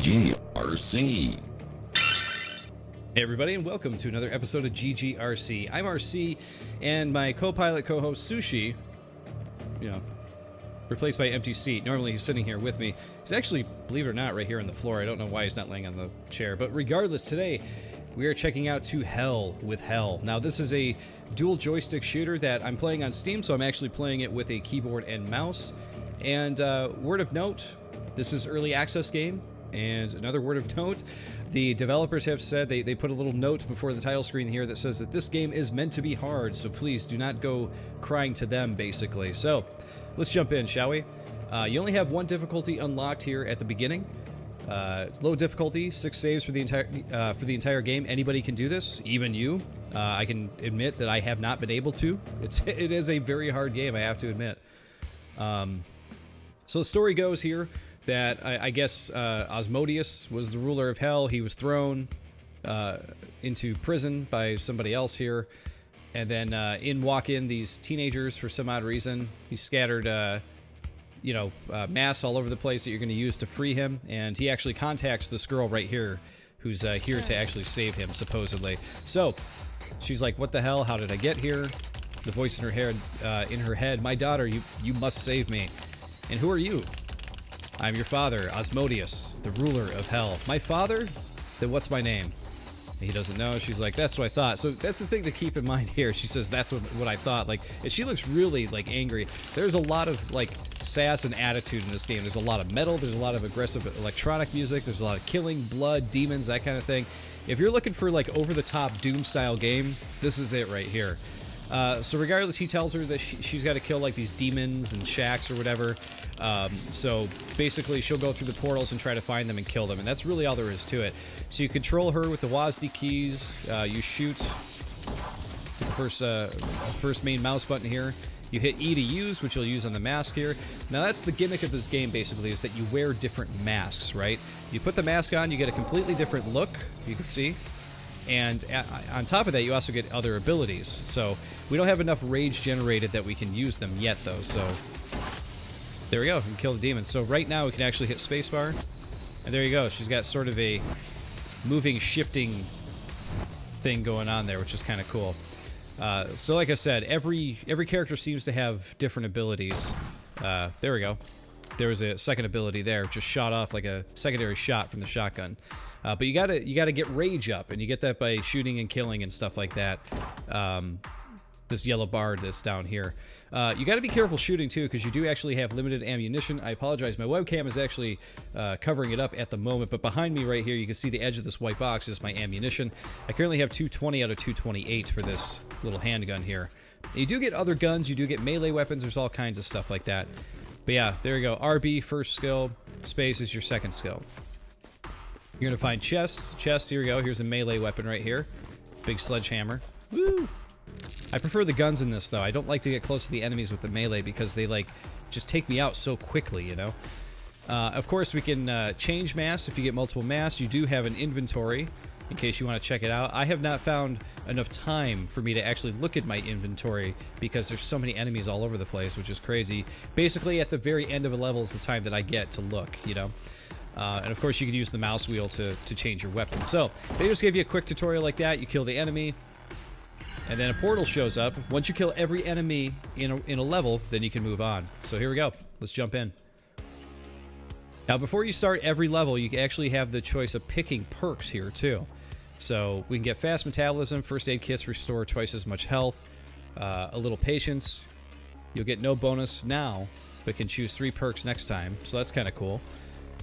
GGRC. Hey everybody, and welcome to another episode of GGRC. I'm RC, and my co-pilot co-host Sushi, replaced by empty seat. Normally he's sitting here with me. He's actually, believe it or not, right here on the floor. I don't know why he's not laying on the chair, but regardless, today we are checking out To Hell with Hell. Now this is a dual joystick shooter that I'm playing on Steam, so I'm actually playing it with a keyboard and mouse. And word of note, this is early access game. And another word of note, the developers have said, they put a little note before the title screen here that says that this game is meant to be hard, so please do not go crying to them, basically. So, let's jump in, shall we? You only have one difficulty unlocked here at the beginning. It's low difficulty, 6 saves for the entire game. Anybody can do this, even you. I can admit that I have not been able to. It is a very hard game, I have to admit. So the story goes here that I guess Asmodeus was the ruler of hell. He was thrown into prison by somebody else here, and then in walk in these teenagers for some odd reason. He scattered mass all over the place that you're going to use to free him, and he actually contacts this girl right here who's here to actually save him, supposedly. So she's like, what the hell, how did I get here? The voice in her head, my daughter, you must save me. And who are you? I'm your father, Asmodeus, the ruler of hell. My father? Then what's my name? He doesn't know. She's like, that's what I thought. So that's the thing to keep in mind here. She says, that's what I thought. Like, and she looks really, like, angry. There's a lot of, like, sass and attitude in this game. There's a lot of metal. There's a lot of aggressive electronic music. There's a lot of killing, blood, demons, that kind of thing. If you're looking for, like, over-the-top Doom-style game, this is it right here. So regardless, he tells her that she's got to kill like these demons and shacks or whatever. So basically she'll go through the portals and try to find them and kill them, and that's really all there is to it. So you control her with the WASD keys. You shoot with the first main mouse button here. You hit E to use, which you'll use on the mask here. Now that's the gimmick of this game, basically, is that you wear different masks, right? You put the mask on, you get a completely different look, you can see. And on top of that, you also get other abilities. So we don't have enough rage generated that we can use them yet, though. So there we go. We can kill the demons. So right now, we can actually hit spacebar. And there you go. She's got sort of a moving, shifting thing going on there, which is kind of cool. So like I said, every character seems to have different abilities. There we go. There was a second ability there, just shot off like a secondary shot from the shotgun. But you gotta get rage up, and you get that by shooting and killing and stuff like that. This yellow bar that's down here. You gotta be careful shooting too, because you do actually have limited ammunition. I apologize, my webcam is actually covering it up at the moment, but behind me right here, you can see the edge of this white box is my ammunition. I currently have 220 out of 228 for this little handgun here. You do get other guns, you do get melee weapons, there's all kinds of stuff like that. But yeah, there you go. RB, first skill. Space is your second skill. You're gonna find chests. Chest, here we go. Here's a melee weapon right here. Big sledgehammer. Woo! I prefer the guns in this, though. I don't like to get close to the enemies with the melee because they, like, just take me out so quickly, you know? Of course, we can change mass if you get multiple mass. You do have an inventory in case you want to check it out. I have not found enough time for me to actually look at my inventory because there's so many enemies all over the place, which is crazy. Basically, at the very end of a level is the time that I get to look, you know? And of course, you can use the mouse wheel to change your weapon. So, they just gave you a quick tutorial like that. You kill the enemy, and then a portal shows up. Once you kill every enemy in a level, then you can move on. So here we go. Let's jump in. Now, before you start every level, you actually have the choice of picking perks here, too. So, we can get fast metabolism, first aid kits restore twice as much health, a little patience. You'll get no bonus now, but can choose 3 perks next time. So that's kind of cool.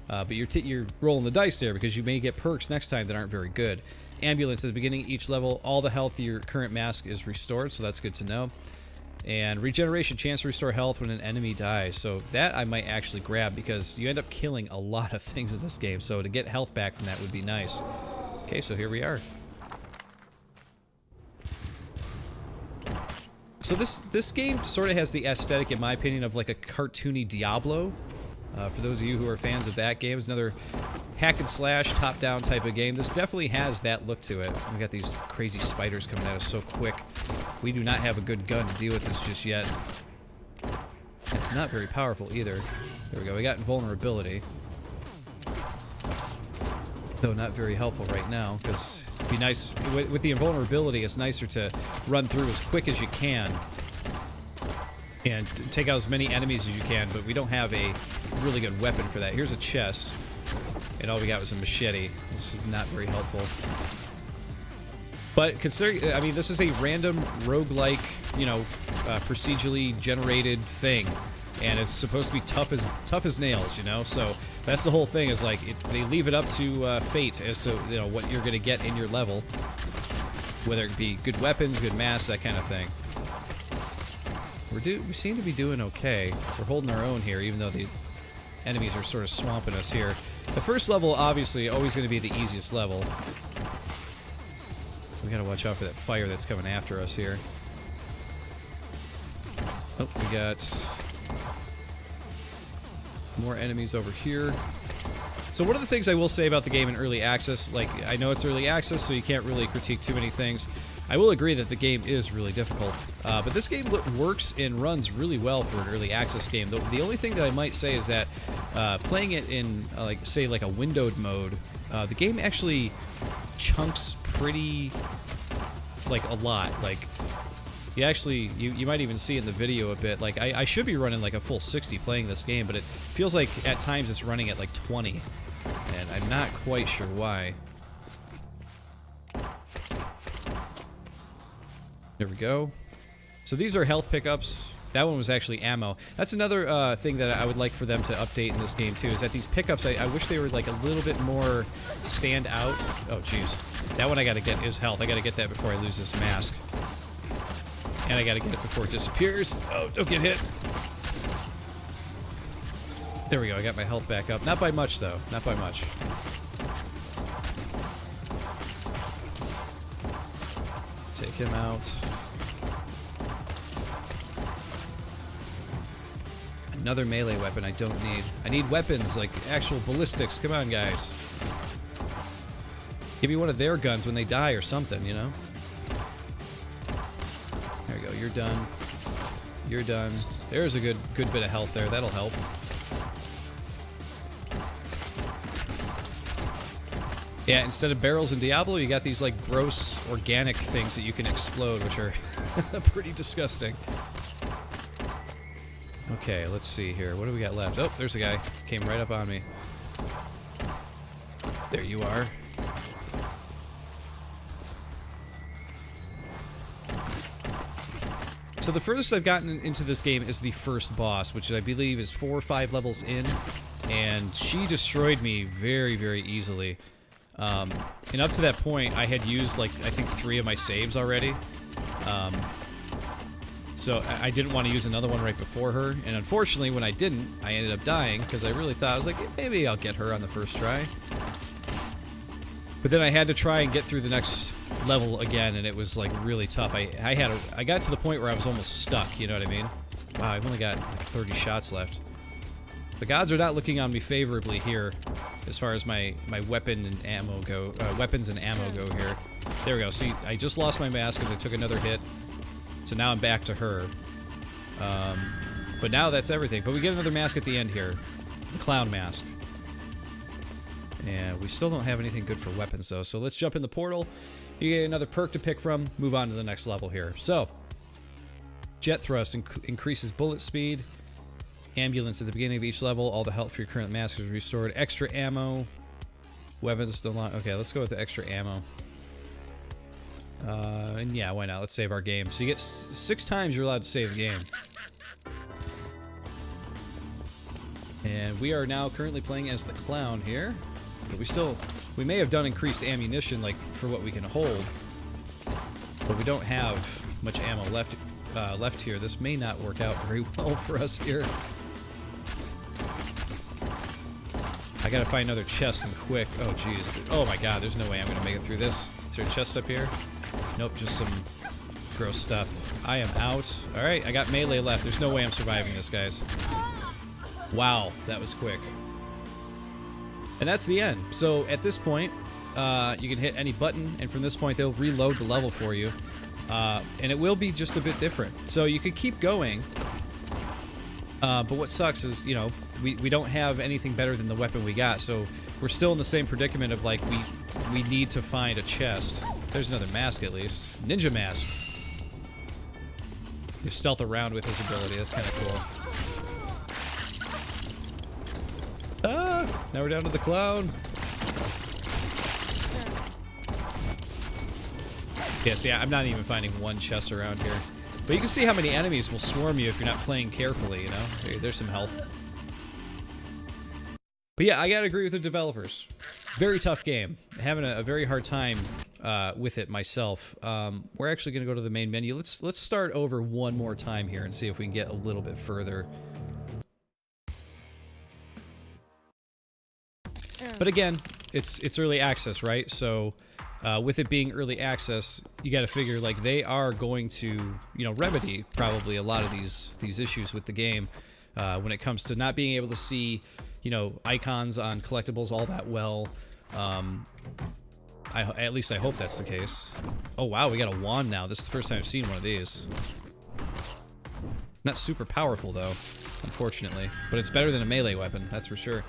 But you're rolling the dice there because you may get perks next time that aren't very good. Ambulance at the beginning of each level, all the health of your current mask is restored, so that's good to know. And regeneration, chance to restore health when an enemy dies. So that I might actually grab because you end up killing a lot of things in this game. So to get health back from that would be nice. Okay, so here we are. So this game sort of has the aesthetic, in my opinion, of like a cartoony Diablo. For those of you who are fans of that game, it's another hack and slash, top-down type of game. This definitely has that look to it. We got these crazy spiders coming at us so quick. We do not have a good gun to deal with this just yet. It's not very powerful either. There we go. We got invulnerability. Though not very helpful right now, because it'd be nice, with the invulnerability, it's nicer to run through as quick as you can and take out as many enemies as you can, but we don't have a really good weapon for that. Here's a chest, and all we got was a machete. This is not very helpful. But considering, I mean, this is a random roguelike, you know, procedurally generated thing, and it's supposed to be tough as nails, you know. So that's the whole thing. Is like they leave it up to fate as to, you know, what you're gonna get in your level, whether it be good weapons, good masks, that kind of thing. We seem to be doing okay. We're holding our own here, even though the enemies are sort of swamping us here. The first level, obviously, always going to be the easiest level. We gotta watch out for that fire that's coming after us here. Oh, we got more enemies over here. So one of the things I will say about the game in early access, like, I know it's early access, so you can't really critique too many things. I will agree that the game is really difficult, but this game works and runs really well for an early access game. The only thing that I might say is that playing it in, like, say, like a windowed mode, the game actually chunks pretty, like, a lot. Like, you actually, you might even see in the video a bit, like, I should be running like a full 60 playing this game, but it feels like at times it's running at like 20, and I'm not quite sure why. There we go. So these are health pickups. That one was actually ammo. That's another thing that I would like for them to update in this game too, is that these pickups, I wish they were like a little bit more stand out. Oh jeez. That one I gotta get is health. I gotta get that before I lose this mask. And I gotta get it before it disappears. Oh, don't get hit. There we go, I got my health back up. Not by much though, not by much. Take him out. Another melee weapon I don't need. I need weapons, like actual ballistics. Come on, guys. Give me one of their guns when they die or something, you know? There we go, you're done. You're done. There's a good bit of health there. That'll help. Yeah, instead of barrels in Diablo, you got these, like, gross organic things that you can explode, which are pretty disgusting. Okay, let's see here. What do we got left? Oh, there's a guy. Came right up on me. There you are. So the furthest I've gotten into this game is the first boss, which I believe is 4 or 5 levels in, and she destroyed me very, very easily. And up to that point, I had used, like, I think 3 of my saves already. So I didn't want to use another one right before her, and unfortunately, when I didn't, I ended up dying, because I really thought, I was like, maybe I'll get her on the first try. But then I had to try and get through the next level again, and it was, like, really tough. I got to the point where I was almost stuck, you know what I mean? Wow, I've only got, like, 30 shots left. The gods are not looking on me favorably here, as far as my weapon and ammo go, weapons and ammo go here. There we go. See, I just lost my mask because I took another hit, so now I'm back to her. But now that's everything. But we get another mask at the end here, the clown mask, and we still don't have anything good for weapons though. So let's jump in the portal. You get another perk to pick from. Move on to the next level here. So, jet thrust increases bullet speed. Ambulance at the beginning of each level. All the health for your current mask is restored. Extra ammo. Weapons no longer. Okay, let's go with the extra ammo. And yeah, why not? Let's save our game. So you get 6 times you're allowed to save the game. And we are now currently playing as the clown here. But we may have done increased ammunition, like, for what we can hold. But we don't have much ammo left here. This may not work out very well for us here. I gotta find another chest and quick. Oh, jeez. Oh my god, there's no way I'm gonna make it through this. Is there a chest up here? Nope, just some gross stuff. I am out. Alright, I got melee left. There's no way I'm surviving this, guys. Wow, that was quick. And that's the end. So, at this point, you can hit any button, and from this point, they'll reload the level for you. And it will be just a bit different. So you could keep going, But what sucks is, you know, we don't have anything better than the weapon we got, so we're still in the same predicament of, like, we need to find a chest. There's another mask, at least. Ninja mask. You stealth around with his ability. That's kind of cool. Ah! Now we're down to the clown. Yes, yeah, I'm not even finding one chest around here. But you can see how many enemies will swarm you if you're not playing carefully, you know? There's some health. But yeah, I gotta agree with the developers. Very tough game. Having a very hard time with it myself. We're actually gonna go to the main menu. Let's start over one more time here and see if we can get a little bit further. But again, it's early access, right? So with it being early access, you got to figure like they are going to, you know, remedy probably a lot of these issues with the game when it comes to not being able to see, you know, icons on collectibles all that well. At least I hope that's the case. Oh wow, we got a wand now. This is the first time I've seen one of these. Not super powerful though, unfortunately, but it's better than a melee weapon, that's for sure.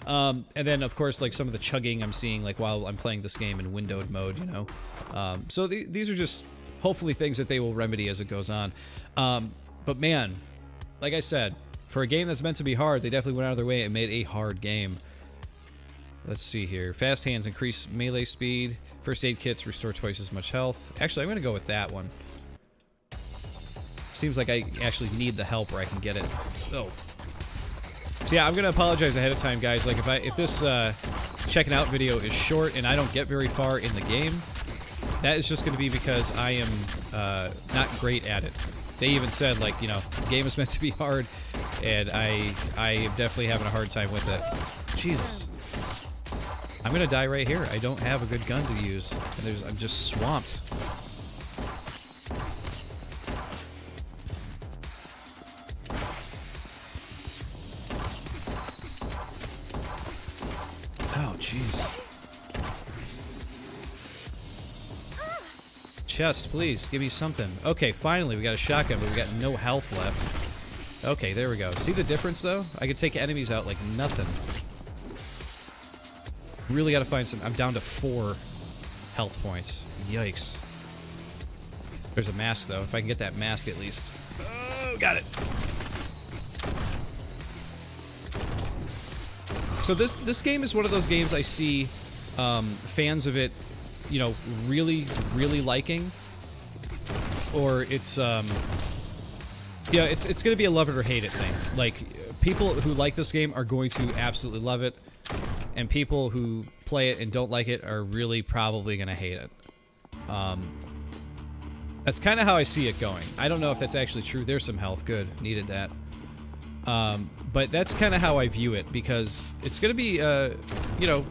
And then, of course, like some of the chugging I'm seeing, like while I'm playing this game in windowed mode, you know. So these are just hopefully things that they will remedy as it goes on. But man, like I said, for a game that's meant to be hard, they definitely went out of their way and made a hard game. Let's see here. Fast hands increase melee speed. First aid kits restore twice as much health. Actually, I'm gonna go with that one. Seems like I actually need the help where I can get it. Oh. So yeah, I'm gonna apologize ahead of time, guys. Like if this checking out video is short and I don't get very far in the game, that is just gonna be because I am not great at it. They even said, like, you know, the game is meant to be hard, and I am definitely having a hard time with it. Jesus. I'm gonna die right here. I don't have a good gun to use, and I'm just swamped. Oh, jeez. Chest, please, give me something. Okay, finally, we got a shotgun, but we got no health left. Okay, there we go. See the difference, though? I could take enemies out like nothing. Really gotta find some... I'm down to 4 health points. Yikes. There's a mask, though. If I can get that mask, at least. Oh, got it. So this game is one of those games I see fans of it, you know, really, really liking. Or it's, yeah, it's gonna be a love it or hate it thing. Like, people who like this game are going to absolutely love it. And people who play it and don't like it are really probably going to hate it. That's kind of how I see it going. I don't know if that's actually true. There's some health. Good. Needed that. But that's kind of how I view it, because it's going to be, you know,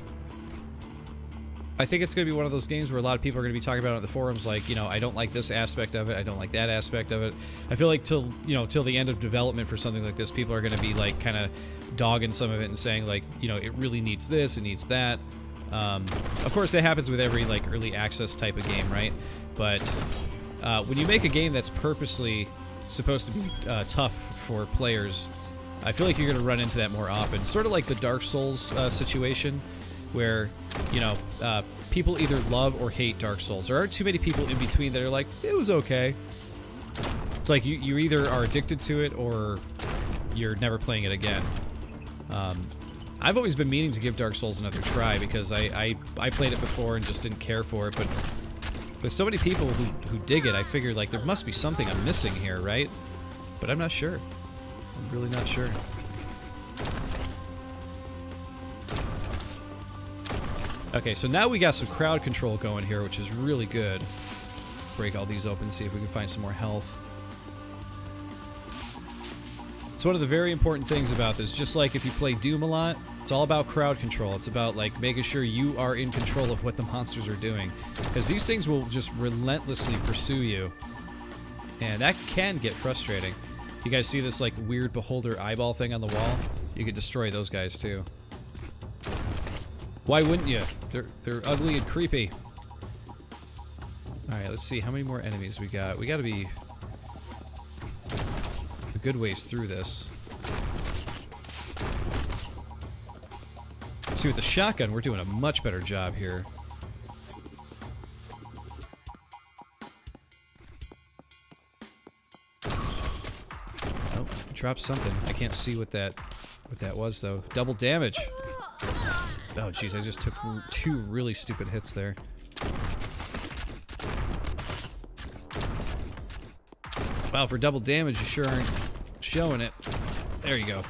I think it's going to be one of those games where a lot of people are going to be talking about it on the forums, like, you know, I don't like this aspect of it, I don't like that aspect of it. I feel like till the end of development for something like this, people are going to be, like, kind of dogging some of it and saying, like, you know, it really needs this, it needs that. Of course, that happens with every, like, early access type of game, right? But when you make a game that's purposely supposed to be tough for players, I feel like you're going to run into that more often. Sort of like the Dark Souls situation, where, you know, people either love or hate Dark Souls. There aren't too many people in between that are like, it was okay. It's like you either are addicted to it or you're never playing it again. I've always been meaning to give Dark Souls another try because I played it before and just didn't care for it, but with so many people who dig it, I figured, like, there must be something I'm missing here, right? But I'm not sure. I'm really not sure. Okay, so now we got some crowd control going here, which is really good. Break all these open, see if we can find some more health. It's one of the very important things about this. Just like if you play Doom a lot, it's all about crowd control. It's about, like, making sure you are in control of what the monsters are doing. Because these things will just relentlessly pursue you. And that can get frustrating. You guys see this, like, weird beholder eyeball thing on the wall? You could destroy those guys, too. Why wouldn't you? They're ugly and creepy. Alright, let's see how many more enemies we got. We gotta be a good ways through this. See, with the shotgun, we're doing a much better job here. Oh, dropped something. I can't see what that was though. Double damage. Oh jeez, I just took 2 really stupid hits there. Wow, for double damage, you sure aren't showing it. There you go.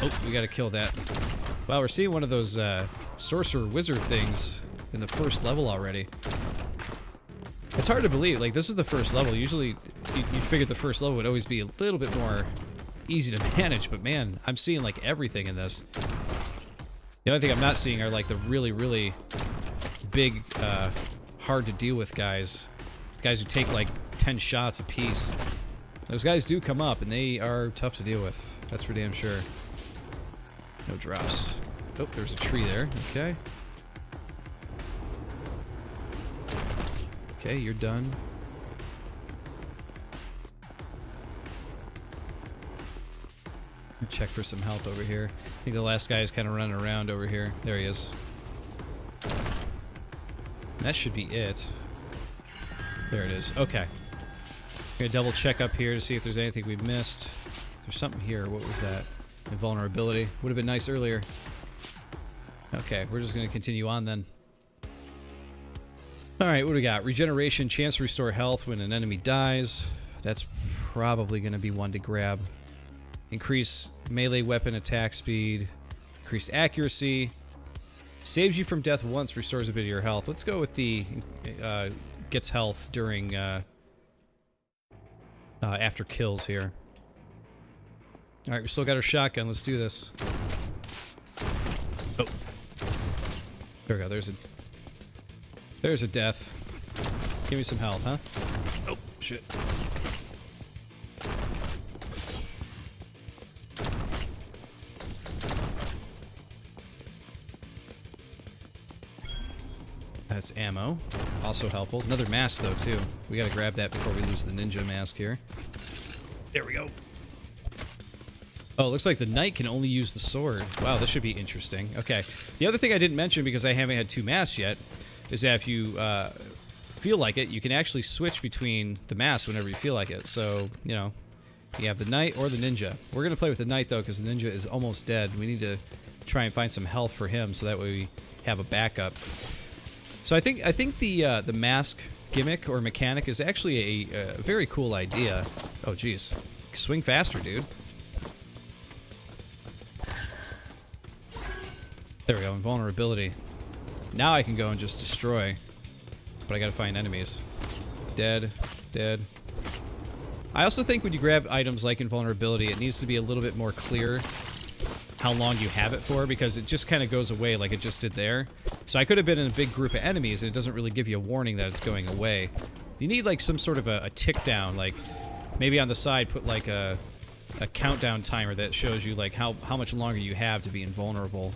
Oh, we gotta kill that. Wow, we're seeing one of those sorcerer wizard things in the first level already. It's hard to believe, like, this is the first level. Usually, you'd figure the first level would always be a little bit more easy to manage, but man, I'm seeing, like, everything in this. The only thing I'm not seeing are, like, the really, really big, hard to deal with guys. Guys who take, like, 10 shots apiece. Those guys do come up, and they are tough to deal with. That's for damn sure. No drops. Oh, there's a tree there. Okay. Okay, you're done. Check for some health over here. I think the last guy is kind of running around over here. There he is. That should be it. There it is. Okay. Gonna double check up here to see if there's anything we've missed. There's something here. What was that? Invulnerability. Would have been nice earlier. Okay, we're just gonna continue on then. Alright, what do we got? Regeneration, chance to restore health when an enemy dies. That's probably gonna be one to grab. Increase melee weapon attack speed. Increased accuracy. Saves you from death once, restores a bit of your health. Let's go with the gets health during after kills here. Alright, we still got our shotgun. Let's do this. Oh. There we go. There's a death. Give me some health, huh? Oh, shit. That's ammo. Also helpful. Another mask, though, too. We gotta grab that before we lose the ninja mask here. There we go. Oh, it looks like the knight can only use the sword. Wow, this should be interesting. Okay. The other thing I didn't mention, because I haven't had 2 masks yet, is that if you feel like it, you can actually switch between the masks whenever you feel like it. So, you know, you have the knight or the ninja. We're going to play with the knight, though, because the ninja is almost dead. We need to try and find some health for him, so that way we have a backup. So I think the mask gimmick or mechanic is actually a very cool idea. Oh, jeez. Swing faster, dude. There we go, invulnerability. Now I can go and just destroy. But I gotta find enemies. Dead. Dead. I also think when you grab items like invulnerability, it needs to be a little bit more clear how long you have it for, because it just kind of goes away like it just did there. So I could have been in a big group of enemies and it doesn't really give you a warning that it's going away. You need like some sort of a tick down, like maybe on the side put like a countdown timer that shows you like how much longer you have to be invulnerable.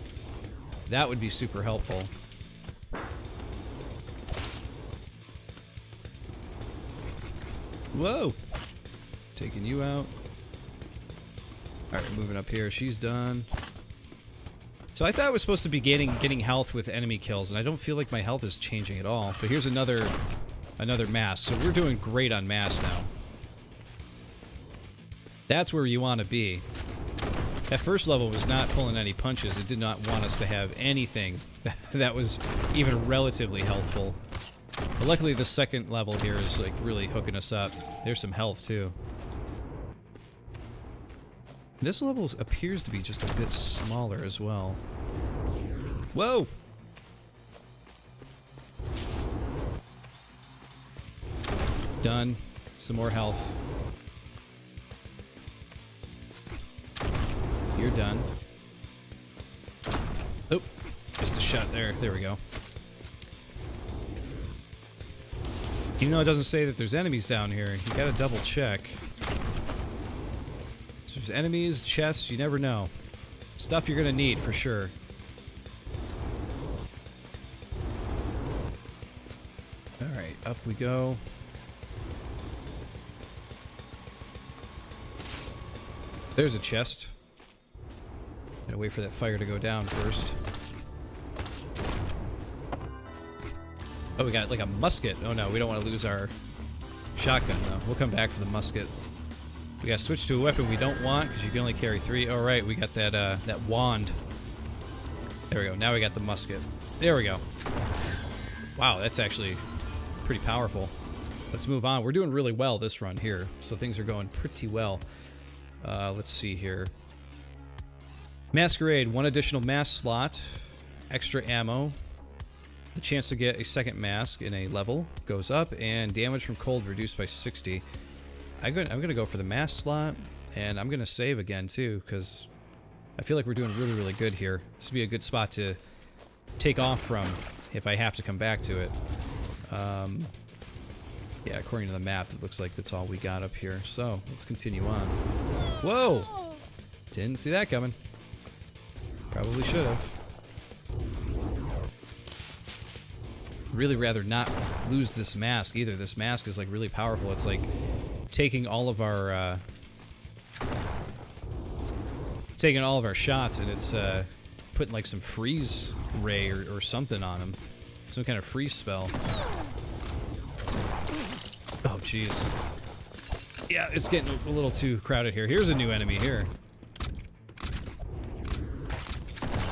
That would be super helpful. Whoa! Taking you out. Alright, moving up here. She's done. So I thought I was supposed to be getting health with enemy kills, and I don't feel like my health is changing at all. But here's another mask. So we're doing great on mass now. That's where you want to be. That first level was not pulling any punches. It did not want us to have anything that was even relatively helpful. But luckily the second level here is like really hooking us up. There's some health too. This level appears to be just a bit smaller as well. Whoa! Done. Some more health. You're done. Oh, just a shot there. There we go. Even though it doesn't say that there's enemies down here, you gotta double check. So there's enemies, chests, you never know. Stuff you're gonna need for sure. Alright, up we go. There's a chest. Gotta wait for that fire to go down first. Oh, we got like a musket. Oh no, we don't want to lose our shotgun though. We'll come back for the musket. We gotta switch to a weapon we don't want because you can only carry 3. All right, we got that that wand. There we go. Now we got the musket. There we go. Wow, that's actually pretty powerful. Let's move on. We're doing really well this run here, so things are going pretty well. Let's see here. Masquerade, 1 additional mask slot, extra ammo, the chance to get a second mask in a level goes up, and damage from cold reduced by 60. I'm gonna go for the mask slot, and I'm gonna save again too, because I feel like we're doing really, really good here. This would be a good spot to take off from if I have to come back to it. Yeah, according to the map, it looks like that's all we got up here. So let's continue on. Whoa! Didn't see that coming. Probably should have. Really rather not lose this mask either. This mask is like really powerful. It's like taking all of our shots, and it's putting like some freeze ray or something on them. Some kind of freeze spell. Oh jeez. Yeah, it's getting a little too crowded here. Here's a new enemy here.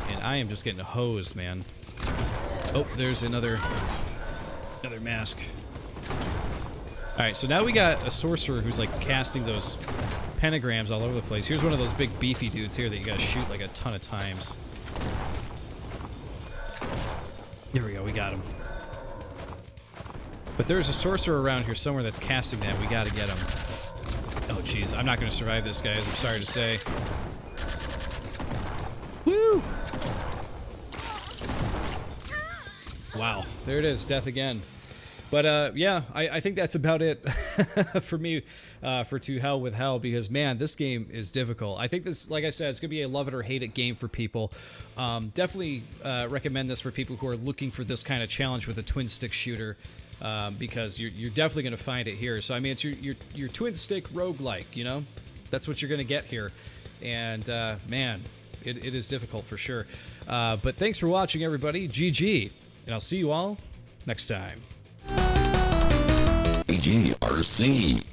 And I am just getting hosed, man. Oh, there's another mask. Alright, so now we got a sorcerer who's like casting those pentagrams all over the place. Here's one of those big beefy dudes here that you gotta shoot like a ton of times. There we go, we got him. But there's a sorcerer around here somewhere that's casting that. We gotta get him. Oh jeez, I'm not gonna survive this, guys. I'm sorry to say. Woo! Wow, there it is, death again. But yeah, I think that's about it for me for To Hell with Hell, because man, this game is difficult. I think this, like I said, it's gonna be a love it or hate it game for people. Definitely recommend this for people who are looking for this kind of challenge with a twin stick shooter, because you're definitely gonna find it here. So I mean, it's your twin stick roguelike, you know, that's what you're gonna get here, and man, it is difficult for sure. But thanks for watching, everybody. GG, and I'll see you all next time. GRC.